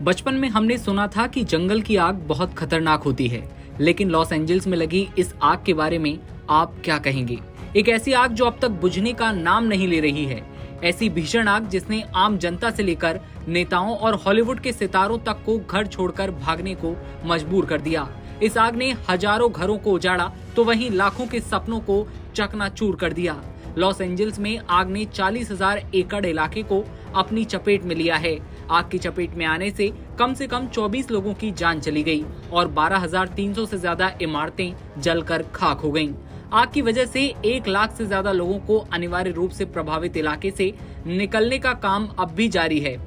बचपन में हमने सुना था कि जंगल की आग बहुत खतरनाक होती है, लेकिन लॉस एंजल्स में लगी इस आग के बारे में आप क्या कहेंगे? एक ऐसी आग जो अब तक बुझने का नाम नहीं ले रही है। ऐसी भीषण आग जिसने आम जनता से लेकर नेताओं और हॉलीवुड के सितारों तक को घर छोड़कर भागने को मजबूर कर दिया। इस आग ने हजारों घरों को उजाड़ा तो वहीं लाखों के सपनों को चकनाचूर कर दिया। लॉस एंजल्स में आग ने 40,000 एकड़ इलाके को अपनी चपेट में लिया है। आग की चपेट में आने से कम 24 लोगों की जान चली गई और 12,300 से ज्यादा इमारतें जलकर खाक हो गईं। आग की वजह से 1 लाख से ज्यादा लोगों को अनिवार्य रूप से प्रभावित इलाके से निकलने का काम अब भी जारी है।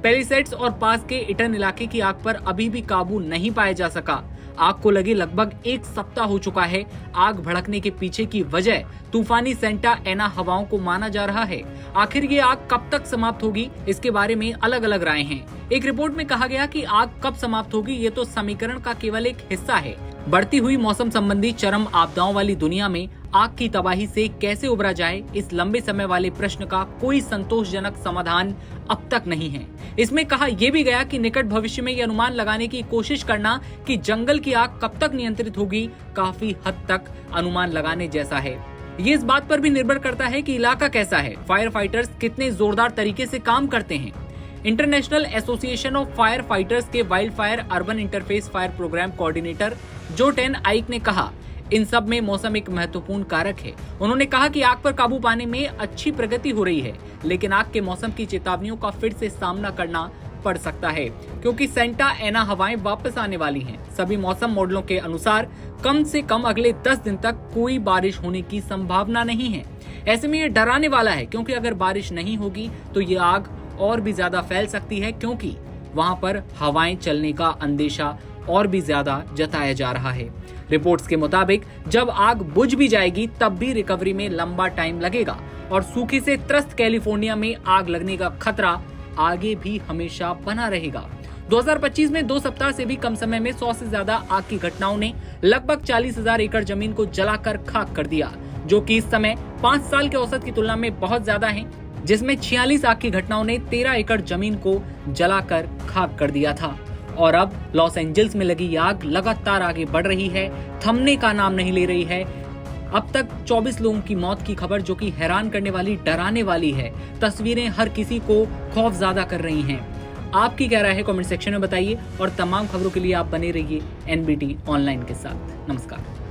पैलिसेड्स और पास के इटन इलाके की आग पर अभी भी काबू नहीं पाया जा सका। आग को लगे लगभग 1 सप्ताह हो चुका है। आग भड़कने के पीछे की वजह तूफानी सेंटा एना हवाओं को माना जा रहा है। आखिर ये आग कब तक समाप्त होगी, इसके बारे में अलग अलग राय हैं। एक रिपोर्ट में कहा गया कि आग कब समाप्त होगी ये तो समीकरण का केवल एक हिस्सा है। बढ़ती हुई मौसम संबंधी चरम आपदाओं वाली दुनिया में आग की तबाही से कैसे उबरा जाए, इस लंबे समय वाले प्रश्न का कोई संतोषजनक समाधान अब तक नहीं है। इसमें कहा यह भी गया कि निकट भविष्य में यह अनुमान लगाने की कोशिश करना कि जंगल की आग कब तक नियंत्रित होगी, काफी हद तक अनुमान लगाने जैसा है। ये इस बात पर भी निर्भर करता है कि इलाका कैसा है, फायर फाइटर्स कितने जोरदार तरीके से काम करते हैं। International association of fire fighters के wild fire urban interface fire programme coordinator जो टेन आइक ने कहा, इन सब में मौसम एक महत्वपूर्ण कारक है। उन्होंने कहा कि आग पर काबू पाने में अच्छी प्रगति हो रही है, लेकिन आग के मौसम की चेतावनियों का फिर से सामना करना पड़ सकता है, क्योंकि सेंटा एना हवाएं वापस आने वाली हैं। सभी मौसम मॉडलों के अनुसार कम से कम अगले 10 दिन तक कोई बारिश होने की संभावना नहीं है। ऐसे में ये डराने वाला है, क्योंकि अगर बारिश नहीं होगी तो ये आग और भी ज्यादा फैल सकती है, क्योंकि वहां पर हवाएं चलने का अंदेशा और भी ज्यादा जताया जा रहा है। रिपोर्ट्स के मुताबिक जब आग बुझ भी जाएगी तब भी रिकवरी में लंबा टाइम लगेगा और सूखे से त्रस्त कैलिफोर्निया में आग लगने का खतरा आगे भी हमेशा बना रहेगा। 2025 में 2 सप्ताह से भी कम समय में 100 से ज्यादा आग की घटनाओं ने लगभग 40,000 एकड़ जमीन को जलाकर खाक कर दिया, जो कि इस समय 5 साल के औसत की तुलना में बहुत ज्यादा है, जिसमें 46 आग की घटनाओं ने 13 एकड़ जमीन को जलाकर खाक कर दिया था। और अब लॉस एंजल्स में लगी आग लगातार आगे बढ़ रही है, थमने का नाम नहीं ले रही है। अब तक 24 लोगों की मौत की खबर, जो कि हैरान करने वाली, डराने वाली है। तस्वीरें हर किसी को खौफज़दा कर रही हैं। आपकी क्या राय है कमेंट सेक्शन में बताइए और तमाम खबरों के लिए आप बने रहिए एनबीटी ऑनलाइन के साथ। नमस्कार।